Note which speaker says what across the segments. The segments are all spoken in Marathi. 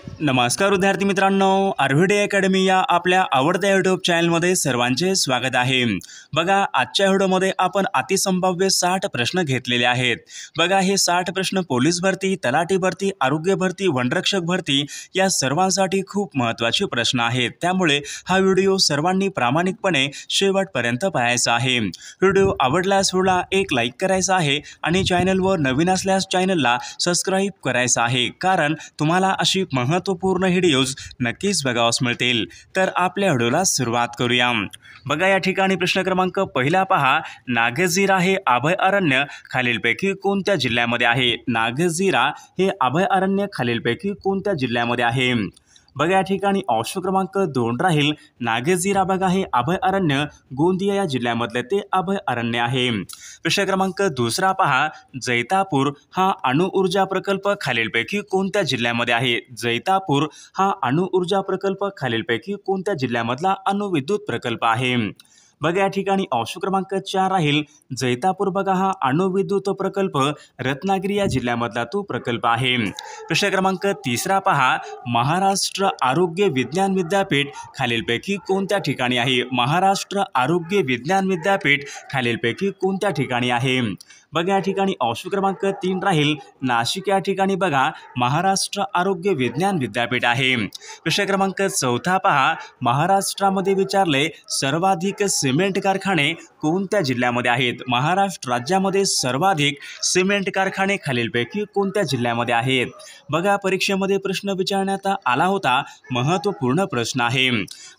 Speaker 1: नमस्कार विद्यार्थी मित्रांनो, आर्व्हिडे अकॅडमी या आपल्या आवडत्या यूट्यूब चॅनलमध्ये सर्वांचे स्वागत आहे। बघा, आजच्या व्हिडिओमध्ये आपण अतिसंभाव्य 60 प्रश्न घेतलेले आहेत। बघा, हे 60 प्रश्न पोलीस भरती, तलाठी भरती, आरोग्य भरती, वनरक्षक भरती या सर्वांसाठी खूप महत्त्वाचे प्रश्न आहेत। त्यामुळे हा व्हिडिओ सर्वांनी प्रामाणिकपणे शेवटपर्यंत पाहायचा आहे। व्हिडिओ आवडल्यास व्हिडिओला एक लाईक करायचा आहे आणि चॅनलवर नवीन असल्यास चॅनलला सबस्क्राईब करायचं आहे, कारण तुम्हाला अशी महत्त्वपूर्ण व्हिडिओज नक्कीच बघावयास मिळतील। तर आपल्या व्हिडिओला सुरुवात करूया। बघा, या ठिकाणी प्रश्न क्रमांक पहिला पहा, नागझिरा हे अभयारण्य खालीलपैकी कोणत्या जिल्ह्यामध्ये आहे? नागझिरा हे अभयारण्य खालीलपैकी कोणत्या जिल्ह्यामध्ये आहे? बघा, या ठिकाणी ऑप्शन क्रमांक 2 राहील। नागझिरा बघा हे अभयारण्य गोंदिया या जिल्ह्यामधले ते अभयारण्य आहे। प्रश्न क्रमांक दुसरा पहा, जैतापूर हा अणुऊर्जा प्रकल्प खालीलपैकी कोणत्या जिल्ह्यामध्ये आहे? जैतापूर हा अणुऊर्जा प्रकल्प खालीलपैकी कोणत्या जिल्ह्यामधला अणुविद्युत प्रकल्प आहे? बघा, या ठिकाणी ऑप्शन क्रमांक 4 राहील। जैतापूर बघा हा अणुविद्युत प्रकल्प रत्नागिरी या जिल्ह्यामधला तो प्रकल्प आहे। प्रश्न क्रमांक तिसरा पहा, महाराष्ट्र आरोग्य विज्ञान विद्यापीठ खालीलपैकी कोणत्या ठिकाणी आहे? महाराष्ट्र आरोग्य विज्ञान विद्यापीठ खालीलपैकी कोणत्या ठिकाणी आहे? बघा, या ठिकाणी ऑप्शन क्रमांक 3 राहील। नाशिक या ठिकाणी बघा महाराष्ट्र आरोग्य विज्ञान विद्यापीठ आहे। प्रश्न क्रमांक 4 पहा, महाराष्ट्रामध्ये विचारले सर्वाधिक सिमेंट कारखाने कोणत्या जिल्ह्यामध्ये आहेत? महाराष्ट्र राज्यामध्ये सर्वाधिक सिमेंट कारखाने खालीलपैकी कोणत्या जिल्ह्यामध्ये आहेत? बघा, परीक्षेमध्ये प्रश्न विचारण्यात आला होता, महत्त्वपूर्ण प्रश्न आहे।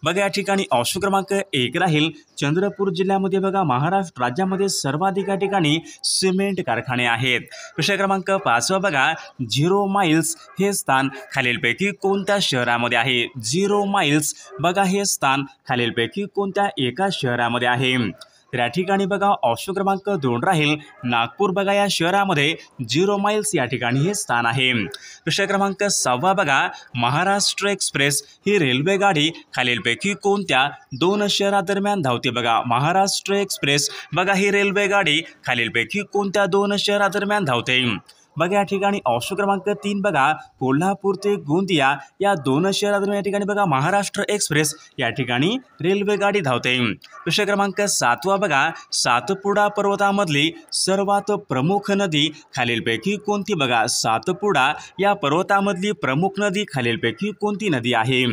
Speaker 1: बघा, या ठिकाणी ऑप्शन क्रमांक 1 राहील। चंद्रपूर जिल्ह्यामध्ये बघा महाराष्ट्र राज्यामध्ये सर्वाधिक या ठिकाणी सिमेंट कारखाने आहेत। प्रश्न क्रमांक 5 बघा, 0 माइल्स हे स्थान खालीलपैकी कोणत्या शहरामध्ये आहे? 0 माइल्स बघा हे स्थान खालीलपैकी कोणत्या एका शहरामध्ये आहे? तर या ठिकाणी बघा ऑप्शन क्रमांक 2 राहील। नागपूर बघा या शहरामध्ये 0 माइल्स या ठिकाणी हे स्थान आहे। प्रश्न क्रमांक 6 बघा, महाराष्ट्र एक्सप्रेस ही रेल्वे गाडी खालीलपैकी कोणत्या 2 शहरादरम्यान धावते? बघा, महाराष्ट्र एक्सप्रेस बघा ही रेल्वे गाडी खालीलपैकी कोणत्या 2 शहरादरम्यान धावते? बघा, या ठिकाणी ऑप्शन क्रमांक 3 बघा, कोल्हापूर ते गोंदिया या 2 शहरादरम्यान या ठिकाणी बघा महाराष्ट्र एक्सप्रेस या ठिकाणी रेल्वे गाडी धावते। प्रश्न क्रमांक 7 बघा, सातपुडा पर्वतामधली सर्वात प्रमुख नदी खालीलपैकी कोणती? बघा, सातपुडा या पर्वतामधली प्रमुख नदी खालीलपैकी कोणती नदी आहे?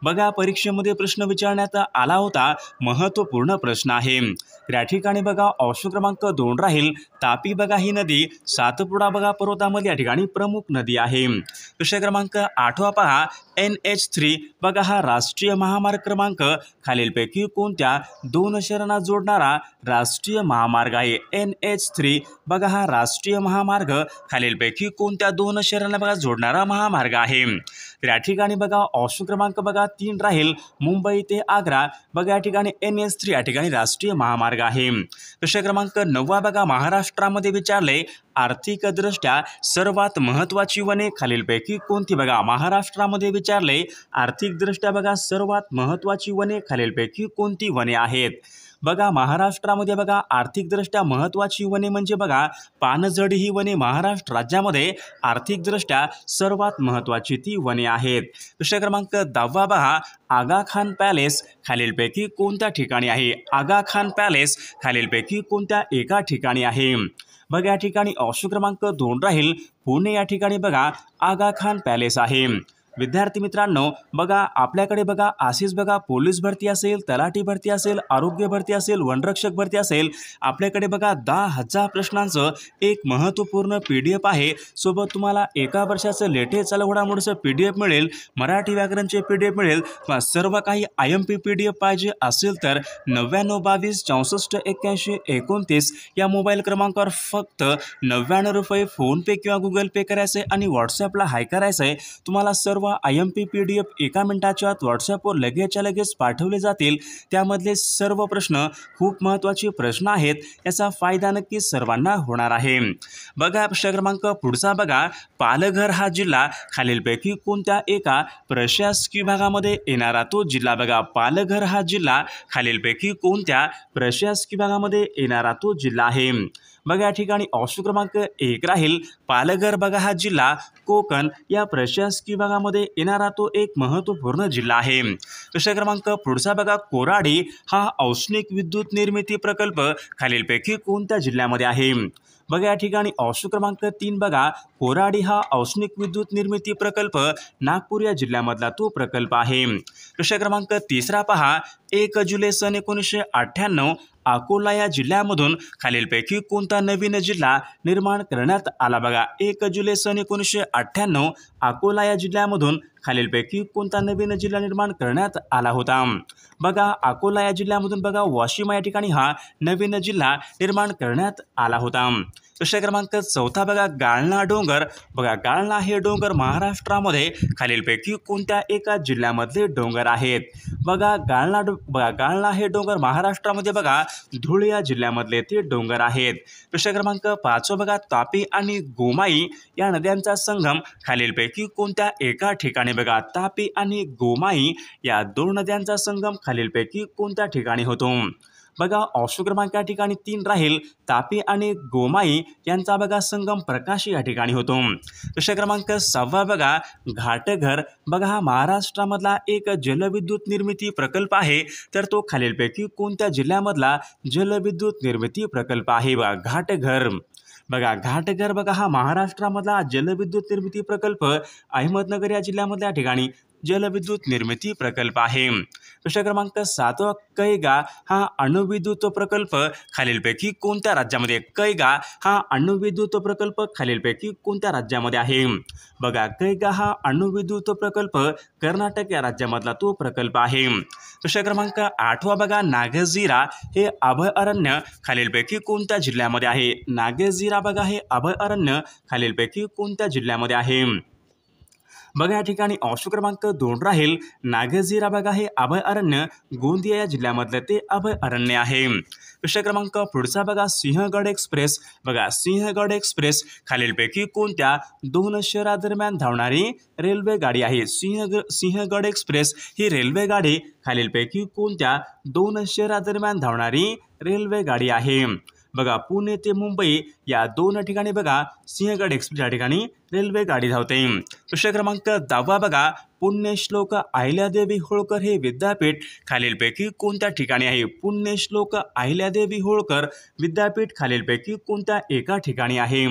Speaker 1: बघा, परीक्षेमध्ये प्रश्न विचारण्यात आला होता, महत्त्वपूर्ण प्रश्न आहे। तर या ठिकाणी बघा ऑप्शन क्रमांक 2 राहील। तापी बघा ही नदी सातपुडा बघा पर्वतामध्ये या ठिकाणी प्रमुख नदी आहे। प्रश्न क्रमांक 8 पहा, NH3 बघा हा राष्ट्रीय महामार्ग क्रमांक खालीलपैकी कोणत्या 2 शहरांना जोडणारा राष्ट्रीय महामार्ग आहे? NH3 बघा हा राष्ट्रीय महामार्ग खालीलपैकी कोणत्या 2 शहरांना बघा जोडणारा महामार्ग आहे? तर या ठिकाणी बघा ऑप्शन क्रमांक बघा 3 राहील। मुंबई ते आग्रा बघा या ठिकाणी NH3 या ठिकाणी राष्ट्रीय महामार्ग आहे। प्रश्न क्रमांक 9 बघा, महाराष्ट्रामध्ये विचारले आर्थिकदृष्ट्या सर्वात महत्त्वाची वने खालीलपैकी कोणती? बघा, महाराष्ट्रामध्ये विचारले आर्थिकदृष्ट्या बघा सर्वात महत्त्वाची वने खालीलपैकी कोणती वने आहेत? बघा, महाराष्ट्रामध्ये बघा आर्थिकदृष्ट्या महत्त्वाची वने म्हणजे बघा पानझडी ही वने महाराष्ट्र राज्यामध्ये आर्थिकदृष्ट्या सर्वात महत्त्वाची ती वने आहेत। प्रश्न क्रमांक 10 बघा, आगा खान पॅलेस खालीलपैकी कोणत्या ठिकाणी आहे? आगा खान पॅलेस खालीलपैकी कोणत्या एका ठिकाणी आहे? बघा, या ठिकाणी ऑप्शन क्रमांक 2 राहील। पुणे या ठिकाणी बघा आगा खान पॅलेस आहे। विद्यार्थी मित्रांनो, बघा आपल्याकडे बघा अशीच बघा पोलीस भरती असेल, तलाठी भरती असेल, आरोग्य भरती असेल, वनरक्षक भरती असेल, आपल्याकडे बघा 10,000 प्रश्नांचं एक महत्त्वपूर्ण PDF आहे। सोबत तुम्हाला एका वर्षाचं लेटेस्ट चालू घडामोडीचं PDF मिळेल, मराठी व्याकरणचे PDF मिळेल, किंवा सर्व काही IMP PDF पाहिजे असेल तर 9922 64 81 29 या मोबाईल क्रमांकावर फक्त 99 रुपये फोनपे किंवा गुगल पे करायचे आणि व्हॉट्सॲपला हाय करायचं आहे। तुम्हाला सर्व IMP PDF एका मिनिटाच्या आत व्हॉट्सॲपवर लगेचच्या लगेच पाठवले जातील। त्यामधले सर्व प्रश्न खूप महत्त्वाचे प्रश्न आहेत, याचा फायदा नक्की सर्वांना होणार आहे। बघा, प्रश्न क्रमांक पुढचा बघा, पालघर हा जिल्हा खालीलपैकी कोणत्या एका प्रशासकीय विभागामध्ये येणारा तो जिल्हा? बघा, पालघर हा जिल्हा खालीलपैकी कोणत्या प्रशासकीय विभागामध्ये येणारा तो जिल्हा आहे? बघा या ठिकाणी ऑप्शन क्रमांक 1 राहील पालघर। बघा हा जिल्हा कोकण या प्रशासकीय भागामध्ये येणारा तो एक महत्त्वपूर्ण जिल्हा आहे। प्रश्न क्रमांक पुढचा बघा कोराडी हा औष्णिक विद्युत निर्मिती प्रकल्प खालीलपैकी कोणत्या जिल्ह्यामध्ये आहे? बघा या ठिकाणी ऑप्शन क्रमांक 3 बघा कोराडी हा औष्णिक विद्युत निर्मिती प्रकल्प नागपूर या जिल्ह्यामधला तो प्रकल्प आहे। प्रश्न क्रमांक 3 पहा 1 जुलै सन 1998 अकोला या जिल्ह्यामधून खालीलपैकी कोणता नवीन जिल्हा निर्माण करण्यात आला? बघा 1 जुलै सन 1998 अकोला या जिल्ह्यामधून खालीलपैकी कोणता नवीन जिल्हा निर्माण करण्यात आला होता? बघा अकोला या जिल्ह्यामधून बघा वाशिम या ठिकाणी हा नवीन जिल्हा निर्माण करण्यात आला होता। प्रश्न क्रमांक 4 बघा गाळणा डोंगर। बघा गाळणा हे डोंगर महाराष्ट्रामध्ये खालीलपैकी कोणत्या एका जिल्ह्यामधले डोंगर आहेत? बघा गाळणा हे डोंगर महाराष्ट्रामध्ये बघा धुळे या जिल्ह्यामधले ते डोंगर आहेत। प्रश्न क्रमांक 5 बघा तापी आणि गोमाई या नद्यांचा संगम खालीलपैकी कोणत्या एका ठिकाणी? बघा तापी आणि गोमाई या 2 नद्यांचा संगम खालीलपैकी कोणत्या ठिकाणी होतो? बघा ऑप्शन क्रमांक या ठिकाणी 3 राहील तापी आणि गोमाई यांचा बघा संगम प्रकाशी या ठिकाणी होतो। प्रश्न क्रमांक 6 बघा घाटघर। बघा हा महाराष्ट्रामधला एक जलविद्युत निर्मिती प्रकल्प आहे, तर तो खालीलपैकी कोणत्या जिल्ह्यामधला जलविद्युत निर्मिती प्रकल्प आहे? बघा घाटघर। बघा घाटघर बघा हा महाराष्ट्रामधला जलविद्युत निर्मिती प्रकल्प अहमदनगर या जिल्ह्यामधल्या ठिकाणी जलविद्युत निर्मिती प्रकल्प आहे। प्रश्न क्रमांक 7 कैगा हा अणुविद्युत प्रकल्प खालीलपैकी कोणत्या राज्यामध्ये? कैगा हा अणुविद्युत प्रकल्प खालीलपैकी कोणत्या राज्यामध्ये आहे? बघा कैगा हा अणुविद्युत प्रकल्प कर्नाटक या राज्यामधला तो प्रकल्प आहे। प्रश्न क्रमांक 8 बघा नागझिरा हे अभयारण्य खालीलपैकी कोणत्या जिल्ह्यामध्ये आहे? नागझिरा बघा हे अभयारण्य खालीलपैकी कोणत्या जिल्ह्यामध्ये आहे? बघा या ठिकाणी ऑप्शन क्रमांक 2 राहील नागझिरा। बघा हे अभयारण्य गोंदिया या जिल्ह्यामधलं ते अभयारण्य आहे। प्रश्न क्रमांक पुढचा बघा सिंहगड एक्सप्रेस। बघा सिंहगड एक्सप्रेस खालीलपैकी कोणत्या 2 शहरादरम्यान धावणारी रेल्वे गाडी आहे? सिंहगड एक्सप्रेस ही रेल्वे गाडी खालीलपैकी कोणत्या 2 शहरादरम्यान धावणारी रेल्वे गाडी आहे? बघा पुणे ते मुंबई या 2 ठिकाणी बघा सिंहगड एक्सप्रेस या ठिकाणी रेल्वे गाडी धावते। प्रश्न क्रमांक 10 बघा पुण्यश्लोक अहिल्यादेवी होळकर हे विद्यापीठ खालीलपैकी कोणत्या ठिकाणी आहे? पुण्यश्लोक अहिल्यादेवी होळकर विद्यापीठ खालीलपैकी कोणत्या एका ठिकाणी आहे?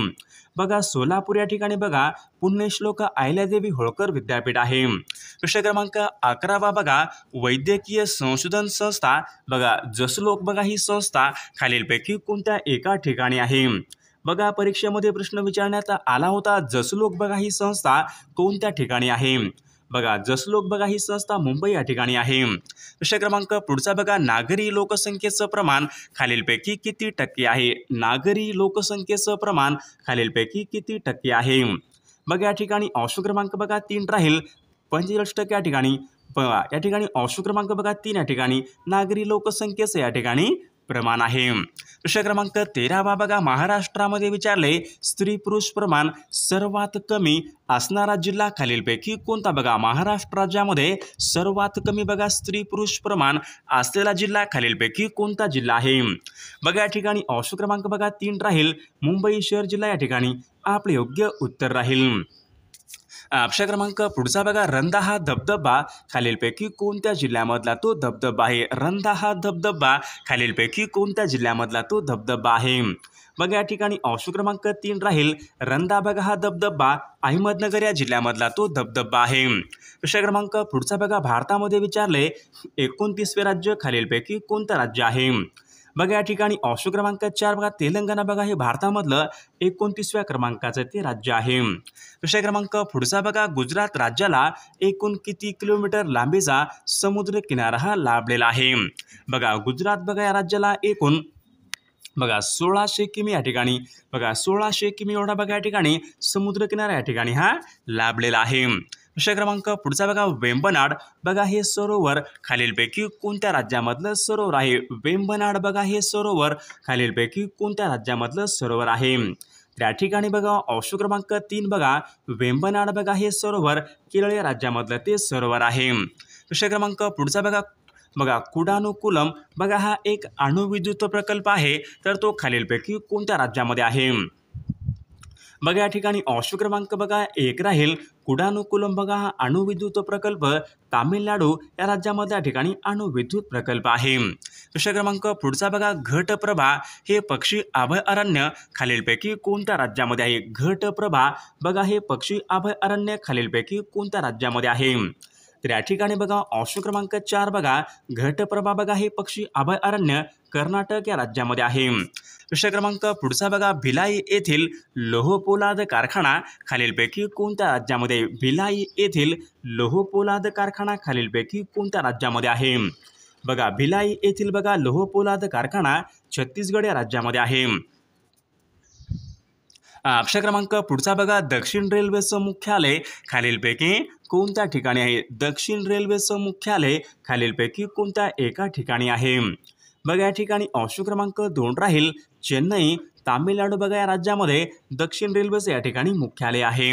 Speaker 1: बघा सोलापूर या ठिकाणी बघा पुण्यश्लोक अहिल्यादेवी होळकर विद्यापीठ आहे। प्रश्न क्रमांक 11 बघा वैद्यकीय संशोधन संस्था। बघा जसलोक बघा ही संस्था खालीलपैकी कोणत्या एका ठिकाणी आहे? बघा परीक्षेमध्ये प्रश्न विचारण्यात आला होता जसलोक बघा ही संस्था कोणत्या ठिकाणी आहे? बघा जसलोक बघा ही संस्था मुंबई या ठिकाणी आहे। प्रश्न क्रमांक पुढचा बघा नागरी लोकसंख्येचं प्रमाण खालीलपैकी किती टक्के आहे? नागरी लोकसंख्येचं प्रमाण खालीलपैकी किती टक्के आहे? बघा या ठिकाणी ऑप्शन क्रमांक बघा 3 राहील 45% या ठिकाणी। बघा या ठिकाणी ऑप्शन क्रमांक बघा 3 या ठिकाणी नागरी लोकसंख्येचं या ठिकाणी प्रमाण आहे। प्रश्न क्रमांक 13 बघा महाराष्ट्रामध्ये विचारले स्त्री पुरुष प्रमाण सर्वात कमी असणारा जिल्हा खालीलपैकी कोणता? बघा महाराष्ट्र राज्यामध्ये सर्वात कमी बघा स्त्री पुरुष प्रमाण असलेला जिल्हा खालीलपैकी कोणता जिल्हा आहे? बघा या ठिकाणी ऑप्शन क्रमांक बघा 3 राहील मुंबई शहर जिल्हा या ठिकाणी आपले योग्य उत्तर राहील। प्रश्न क्रमांक पुढचा बघा रंधा हा धबधबा खालीलपैकी कोणत्या जिल्ह्यामधला तो धबधबा आहे? रंधा हा धबधबा खालीलपैकी कोणत्या जिल्ह्यामधला तो धबधबा आहे? बघा या ठिकाणी ऑप्शन क्रमांक 3 राहील रंधा बघा हा धबधबा अहमदनगर या जिल्ह्यामधला तो धबधबा आहे। प्रश्न क्रमांक पुढचा बघा भारतामध्ये विचारले 29वे राज्य खालीलपैकी कोणतं राज्य आहे? बघा या ठिकाणी ऑप्शन क्रमांक 4 बघा तेलंगणा बघा हे भारतामधलं 29व्या क्रमांकाचं ते राज्य आहे। प्रश्न क्रमांक पुढचा बघा गुजरात राज्याला एकूण किती किलोमीटर लांबीचा समुद्र किनारा हा लाभलेला आहे? बघा गुजरात बघा या राज्याला एकूण बघा 1600 किमी या ठिकाणी बघा 1600 किमी एवढा बघा या ठिकाणी समुद्र किनारा या ठिकाणी हा लाभलेला आहे। प्रश्न क्रमांक पुढचा बघा वेंबनाड बघा हे सरोवर खालीलपैकी कोणत्या राज्यामधलं सरोवर आहे? वेंबनाड बघा हे सरोवर खालीलपैकी कोणत्या राज्यामधलं सरोवर आहे? त्या ठिकाणी बघा ऑप्शन क्रमांक 3 बघा वेंबनाड बघा हे सरोवर केरळ या राज्यामधलं ते सरोवर आहे। प्रश्न क्रमांक पुढचा बघा बघा कुडानुकुलम बघा हा एक अणुविद्युत प्रकल्प आहे, तर तो खालीलपैकी कोणत्या राज्यामध्ये आहे? बघा या ठिकाणी ऑप्शन क्रमांक बघा 1 राहील कुडानुकुलम बघा हा अणुविद्युत प्रकल्प तामिळनाडू या राज्यामध्ये या ठिकाणी अणुविद्युत प्रकल्प आहे। प्रश्न क्रमांक पुढचा बघा घटप्रभा हे पक्षी अभयारण्य खालीलपैकी कोणत्या राज्यामध्ये आहे? घटप्रभा बघा हे पक्षी अभयारण्य खालीलपैकी कोणत्या राज्यामध्ये आहे? तर या ठिकाणी बघा ऑप्शन क्रमांक 4 बघा घटप्रभा बघा हे पक्षी अभयारण्य कर्नाटक या राज्यामध्ये आहे। प्रश्न क्रमांक पुढचा बघा भिलाई येथील लोहपोलाद कारखाना खालीलपैकी कोणत्या राज्यामध्ये? भिलाई येथील लोहपोलाद कारखाना खालीलपैकी कोणत्या राज्यामध्ये आहे? बघा भिलाई येथील बघा लोहपोलाद कारखाना छत्तीसगड या राज्यामध्ये आहे। प्रश्न क्रमांक पुढचा बघा दक्षिण रेल्वेचं मुख्यालय खालीलपैकी कोणत्या ठिकाणी आहे? दक्षिण रेल्वेचं मुख्यालय खालीलपैकी कोणत्या एका ठिकाणी आहे? बघा या ठिकाणी ऑप्शन क्रमांक 2 राहील चेन्नई तामिळनाडू बघा या राज्यामध्ये दक्षिण रेल्वेचं या ठिकाणी मुख्यालय आहे।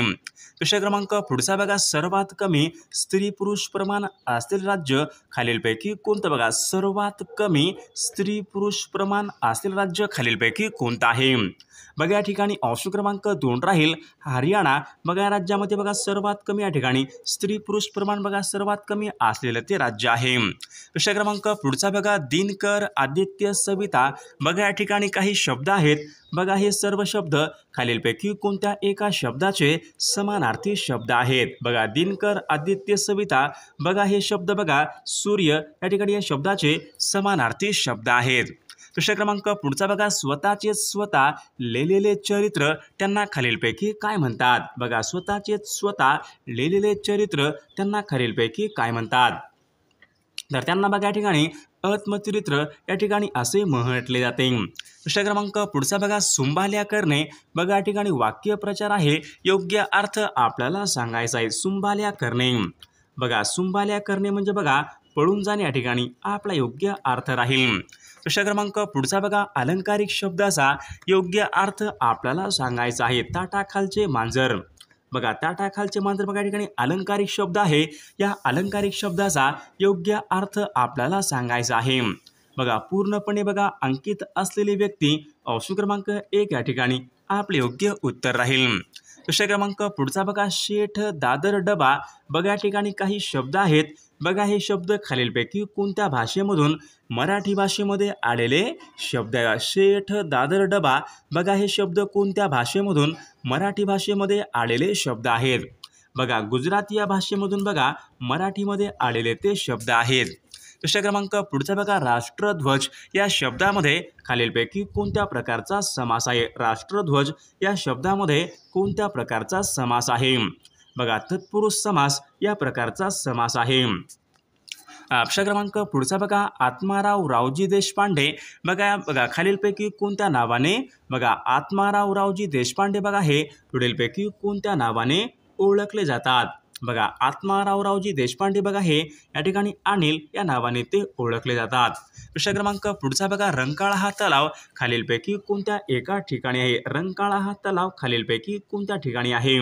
Speaker 1: प्रश्न क्रमांक पुढचा बघा सर्वात कमी स्त्री पुरुष प्रमाण असलेले राज्य खालीलपैकी कोणतं? बघा सर्वात कमी स्त्री पुरुष प्रमाण असलेले राज्य खालीलपैकी कोणतं आहे? बघा या ठिकाणी ऑप्शन क्रमांक 2 राहील हरियाणा बघा या राज्यामध्ये बघा सर्वात कमी या ठिकाणी स्त्री पुरुष प्रमाण बघा सर्वात कमी असलेलं ते राज्य आहे। प्रश्न क्रमांक पुढचा बघा दिनकर आदित्य सविता बघा या ठिकाणी काही शब्द आहेत बघा हे सर्व शब्द खालीलपैकी कोणत्या एका शब्दाचे समानार्थी शब्द आहेत? बघा दिनकर आदित्य सविता बघा हे शब्द बघा सूर्य या ठिकाणी या शब्दाचे समानार्थी शब्द आहेत। प्रश्न क्रमांक पुढचा बघा स्वतःचे स्वतः लिहिलेले चरित्र त्यांना खालीलपैकी काय म्हणतात? बघा स्वतःचे स्वतः लिहिलेले चरित्र त्यांना खालीलपैकी काय म्हणतात? तर त्यांना बघा या ठिकाणी आत्मचरित्र या ठिकाणी असे म्हटले जाते। प्रश्न क्रमांक पुढचा बघा सुंभाल्या करणे बघा या ठिकाणी वाक्यप्रचार आहे योग्य अर्थ आपल्याला सांगायचा आहे। सुंभाल्या करणे बघा सुंभाल्या करणे म्हणजे बघा पळून जाणे या ठिकाणी आपला योग्य अर्थ राहील। प्रश्न क्रमांक पुढचा बघा अलंकारिक शब्दाचा योग्य अर्थ आपल्याला सांगायचा आहे। ताटाखालचे मांजर बघा ताटाखालचे मांजर बघा या ठिकाणी अलंकारिक शब्द आहे या अलंकारिक शब्दाचा योग्य अर्थ आपल्याला सांगायचा आहे। बघा पूर्णपणे बघा अंकित असलेली व्यक्ती ऑप्शन क्रमांक 1 या ठिकाणी आपले योग्य उत्तर राहील। प्रश्न क्रमांक पुढचा बघा शेठ दादर डबा बघा या ठिकाणी काही शब्द आहेत बघा हे शब्द खालीलपैकी कोणत्या भाषेमधून मराठी भाषेमध्ये आलेले शब्द आहे? शेठ दादर डबा बघा हे शब्द कोणत्या भाषेमधून मराठी भाषेमध्ये आलेले शब्द आहेत? बघा गुजराती या भाषेमधून बघा मराठीमध्ये आलेले ते शब्द आहेत। प्रश्न क्रमांक पुढचा बघा राष्ट्रध्वज या शब्दामध्ये खालीलपैकी कोणत्या प्रकारचा समास आहे? राष्ट्रध्वज या शब्दामध्ये कोणत्या प्रकारचा समास आहे? बघा तत्पुरुष समास या प्रकारचा समास आहे। प्रश्न क्रमांक पुढचा बघा आत्माराव रावजी देशपांडे बघा खालीलपैकी कोणत्या नावाने बघा आत्माराव रावजी देशपांडे बघा हे पुढीलपैकी कोणत्या नावाने ओळखले जातात? बघा आत्माराव रावजी देशपांडे बघा हे या ठिकाणी अनिल या नावाने ते ओळखले जातात। प्रश्न क्रमांक पुढचा बघा रंकाळा हा तलाव खालीलपैकी कोणत्या एका ठिकाणी आहे? रंकाळा हा तलाव खालीलपैकी कोणत्या ठिकाणी आहे?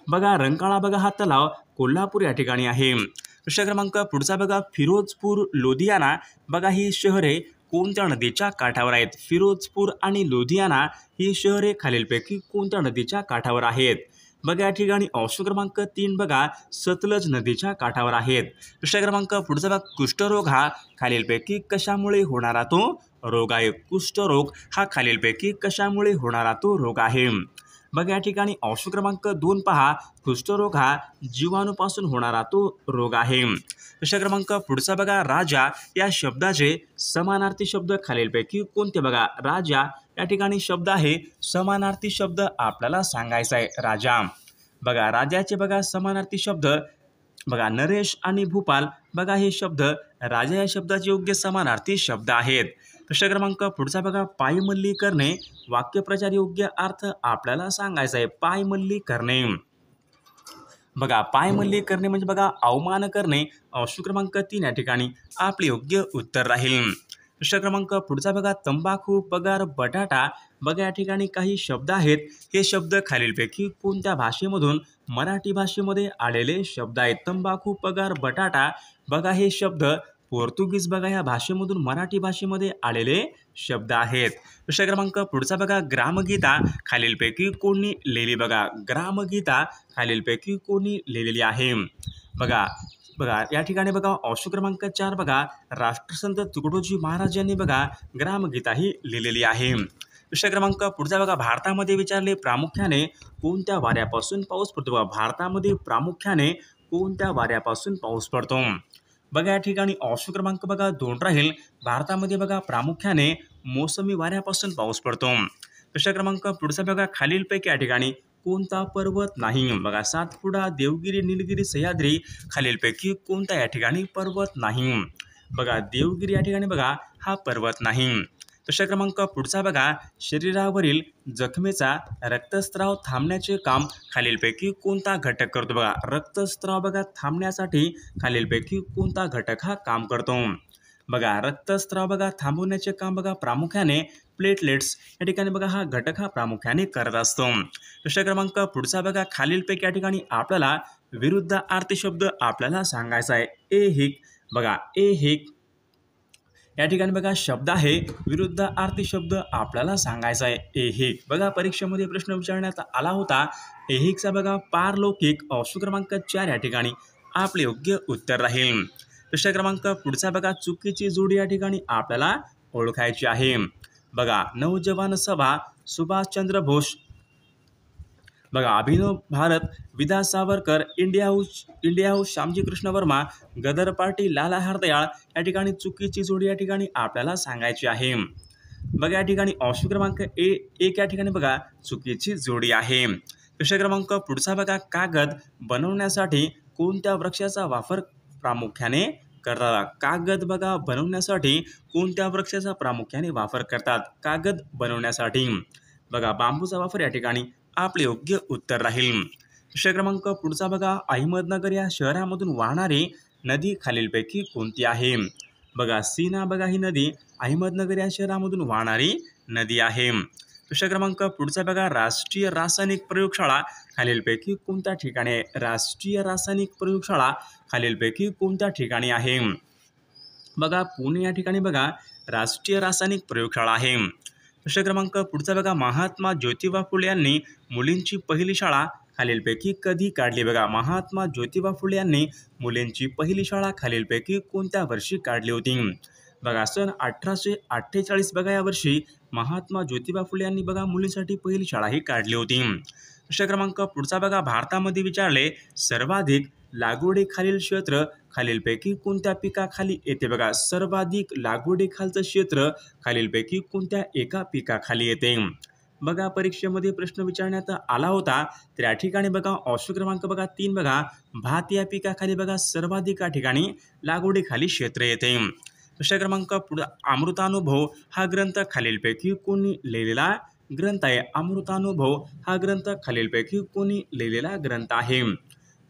Speaker 1: बघा रंकाळा बघा हा तलाव कोल्हापूर या ठिकाणी आहे। प्रश्न क्रमांक पुढचा बघा फिरोजपूर लुधियाना बघा ही शहरे कोणत्या नदीच्या काठावर आहेत? फिरोजपूर आणि लुधियाना ही शहरे खालीलपैकी कोणत्या नदीच्या काठावर आहेत? बघा या ठिकाणी ऑप्शन क्रमांक 3 बघा सतलज नदीच्या काठावर आहेत। प्रश्न क्रमांक पुढचा बघा कुष्ठरोग हा खालीलपैकी कशामुळे होणारा तो रोग आहे? कुष्ठरोग हा खालीलपैकी कशामुळे होणारा तो रोग आहे? बघा या ठिकाणी ऑप्शन क्रमांक 2 पहा कुष्ठरोग हा जीवाणूपासून होणारा तो रोग आहे। प्रश्न क्रमांक पुढचा बघा राजा या शब्दाचे समानार्थी शब्द खालीलपैकी कोणते? बघा राजा या ठिकाणी शब्द आहे समानार्थी शब्द आपल्याला सांगायचा आहे। राजा बघा राजाचे बघा समानार्थी शब्द बघा नरेश आणि भूपाल बघा हे शब्द राजा या शब्दाचे योग्य समानार्थी शब्द आहेत। प्रश्न क्रमांक पुढचा बघा पायमल्ली करणे वाक्यप्रचार योग्य अर्थ आपल्याला सांगायचा आहे। पायमल्ली करणे बघा पायमल्ली करणे म्हणजे बघा अवमान करणे ऑप्शन क्रमांक 3 या ठिकाणी आपले योग्य उत्तर राहील। प्रश्न क्रमांक पुढचा बघा तंबाखू, पगार, बटाटा. बघा या ठिकाणी काही शब्द आहेत. हे शब्द खालीलपैकी कोणत्या भाषेमधून मराठी भाषेमध्ये आलेले शब्द आहेत? तंबाखू, पगार, बटाटा. बघा हे शब्द पोर्तुगीज बघा या भाषेमधून मराठी भाषेमध्ये आलेले शब्द आहेत. प्रश्न क्रमांक पुढचा बघा ग्रामगीता खालीलपैकी कोणी लिहिली? बघा ग्रामगीता खालीलपैकी कोणी लिहिलेली आहे? बघा बघा या ठिकाणी बघा ऑप्शन क्रमांक 4 बघा राष्ट्रसंत तुकडोजी महाराज यांनी बघा ग्रामगीता ही लिहिलेली आहे. प्रश्न क्रमांक पुढचा बघा भारतामध्ये विचारले प्रामुख्याने कोणत्या वाऱ्यापासून पाऊस पडतो? बघा भारतामध्ये प्रामुख्याने कोणत्या वाऱ्यापासून पाऊस पडतो? बघा या ठिकाणी ऑप्शन क्रमांक बघा 2 राहील. भारतामध्ये बघा प्रामुख्याने मोसमी वाऱ्यापासून पाऊस पडतो. प्रश्न क्रमांक पुढचा बघा खालीलपैकी या ठिकाणी कोणता पर्वत नाही? बघा सातपुडा, देवगिरी, निलगिरी, सह्याद्री. खालीलपैकी कोणता या ठिकाणी पर्वत नाही? बघा देवगिरी या ठिकाणी बघा हा पर्वत नाही. प्रश्न क्रमांक पुढचा बघा शरीरावरील जखमेचा रक्तस्राव थांबण्याचे काम खालीलपैकी कोणता घटक करतो? बघा रक्तस्राव बघा थांबण्यासाठी खालीलपैकी कोणता घटक हा काम करतो? बघा रक्तस्राव बघा थांबवण्याचे काम बघा प्रामुख्याने प्लेटलेट्स या ठिकाणी बघा हा घटक हा प्रामुख्याने करत असतो. प्रश्न क्रमांक पुढचा बघा खालीलपैकी या ठिकाणी आपल्याला विरुद्ध आर्थी शब्द आपल्याला सांगायचा आहे. ऐहिक. बघा ऐहिक या ठिकाणी बघा शब्द आहे. विरुद्ध आर्थी शब्द आपल्याला सांगायचा आहे ऐहिक. बघा परीक्षेमध्ये प्रश्न विचारण्यात आला होता ऐहिकचा बघा पारलौकिक. ऑप्शन क्रमांक 4 या ठिकाणी आपले योग्य उत्तर राहील. प्रश्न क्रमांक पुढचा बघा चुकीची जोडी या ठिकाणी आपल्याला ओळखायची आहे. बघा नवजवान सभा सुभाषचंद्र बोस. बघा अभिनव भारत विदा Savarkar. India House Shyamji Krishna Varma. Ghadar party Lala Hardayal. या ठिकाणी चुकीची जोडी या ठिकाणी आपल्याला सांगायची आहे. बघा या ठिकाणी ऑप्शन क्रमांक 1 या ठिकाणी बघा चुकीची जोडी आहे. प्रश्न क्रमांक पुढचा बघा कागद बनवण्यासाठी कोणत्या वृक्षाचा वापर प्रामुख्याने करतात? कागद बघा बनवण्यासाठी कोणत्या वृक्षाचा प्रामुख्याने वापर करतात? कागद बनवण्यासाठी बघा बांबूचा वापर या ठिकाणी आपले योग्य उत्तर राहील. प्रश्न क्रमांक पुढचा बघा अहमदनगर या शहरामधून वाहणारी नदी खालीलपैकी कोणती आहे? बघा सीना बघा ही नदी अहमदनगर या शहरामधून वाहणारी नदी आहे. प्रश्न क्रमांक पुढचा बघा राष्ट्रीय रासायनिक प्रयोगशाळा खालीलपैकी कोणत्या ठिकाणी आहे? राष्ट्रीय रासायनिक प्रयोगशाळा खालीलपैकी कोणत्या ठिकाणी आहे? बघा पुणे या ठिकाणी बघा राष्ट्रीय रासायनिक प्रयोगशाळा आहे. प्रश्न क्रमांक पुढचा बघा महात्मा ज्योतिबा फुले यांनी मुलींची पहिली शाळा खालीलपैकी कधी काढली? बघा महात्मा ज्योतिबा फुले यांनी मुलींची पहिली शाळा खालीलपैकी कोणत्या वर्षी काढली होती? बघा सन 1848 बघा या वर्षी महात्मा ज्योतिबा फुले यांनी बघा मुलींसाठी पहिली शाळा ही काढली होती. प्रश्न क्रमांक पुढचा बघा भारतामध्ये विचारले सर्वाधिक लागवडीखालील क्षेत्र खालीलपैकी कोणत्या पिकाखाली येते? बघा सर्वाधिक लागवडीखालचं क्षेत्र खालीलपैकी कोणत्या एका पिकाखाली येते? बघा परीक्षेमध्ये प्रश्न विचारण्यात आला होता तर या ठिकाणी बघा ऑप्शन क्रमांक बघा 3 बघा भात या पिकाखाली बघा सर्वाधिक या ठिकाणी लागवडीखाली क्षेत्र येते. प्रश्न क्रमांक पुढे अमृतानुभव हा ग्रंथ खालीलपैकी कोणी लिहिलेला ग्रंथ आहे? अमृतानुभव हा ग्रंथ खालीलपैकी कोणी लिहिलेला ग्रंथ आहे?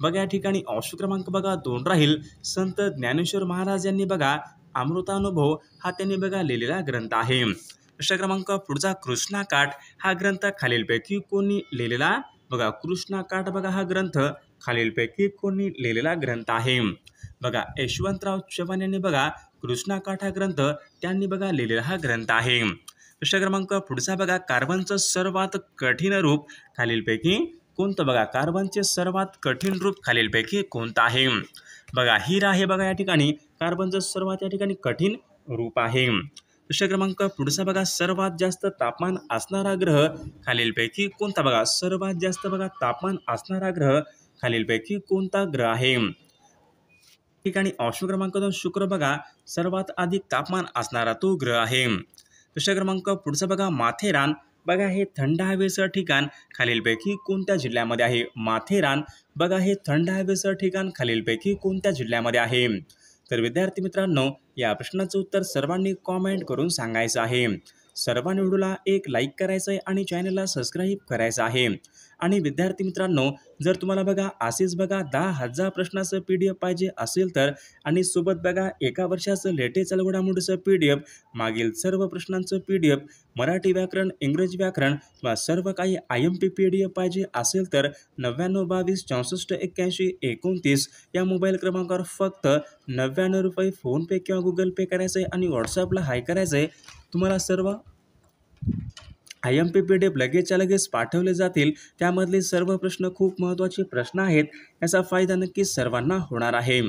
Speaker 1: बघा या ठिकाणी ऑप्शन क्रमांक बघा 2 राहील. संत ज्ञानेश्वर महाराज यांनी बघा अमृतानुभव हा त्यांनी बघा लिहिलेला ग्रंथ आहे. प्रश्न क्रमांक पुढचा कृष्णाकाठ हा ग्रंथ खालीलपैकी कोणी लिहिलेला? बघा कृष्णाकाठ बघा हा ग्रंथ खालीलपैकी कोणी लिहिलेला ग्रंथ आहे? बघा यशवंतराव चव्हाण यांनी बघा कृष्णाकाठ हा ग्रंथ त्यांनी बघा लिहिलेला हा ग्रंथ आहे. प्रश्न क्रमांक पुढचा बघा कार्बनचं सर्वात कठीण रूप खालीलपैकी कोणतं? बघा कार्बनचे सर्वात कठीण रूप खालीलपैकी कोणतं आहे? बघा हिरा हे बघा या ठिकाणी कार्बनचं सर्वात या ठिकाणी कठीण रूप आहे. प्रश्न क्रमांक पुढचा बघा सर्वात जास्त तापमान असणारा ग्रह खालीलपैकी कोणता? बघा सर्वात जास्त बघा तापमान असणारा ग्रह खालीलपैकी कोणता ग्रह आहे? ठिकाणी ऑप्शन क्रमांक 2 शुक्र बघा सर्वात अधिक तापमान असणारा तो ग्रह आहे. प्रश्न क्रमांक पुढचा बघा माथेरान बघा हे थंड हवेचं ठिकाण खालीलपैकी कोणत्या जिल्ह्यामध्ये आहे? माथेरान बघा हे थंड हवेचं ठिकाण खालीलपैकी कोणत्या जिल्ह्यामध्ये आहे? तर विद्यार्थी मित्रांनो या प्रश्नाचं उत्तर सर्वांनी कॉमेंट करून सांगायचं आहे. सर्वांनी व्हिडिओला एक लाईक करायचं आहे आणि चॅनलला सबस्क्राईब करायचं आहे आणि विद्यार्थी मित्रांनो, जर तुम्हाला बघा असेच बघा 10,000 प्रश्नाचं PDF पाहिजे असेल तर आणि सोबत बघा एका वर्षाचं लेटेस्ट घडामोडीचं PDF, मागील सर्व प्रश्नांचं PDF, मराठी व्याकरण, इंग्रजी व्याकरण व सर्व काही IMP PDF पाहिजे असेल तर 9922 64 81 29 या मोबाईल क्रमांकावर फक्त 99 रुपये फोनपे किंवा गुगल पे करायचं आहे आणि व्हॉट्सअपला हाय करायचं आहे. तुम्हाला सर्व IMP PDF लगेचच्या लगेच पाठवले जातील. त्यामधले सर्व प्रश्न खूप महत्त्वाचे प्रश्न आहेत. याचा फायदा नक्कीच सर्वांना होणार आहे.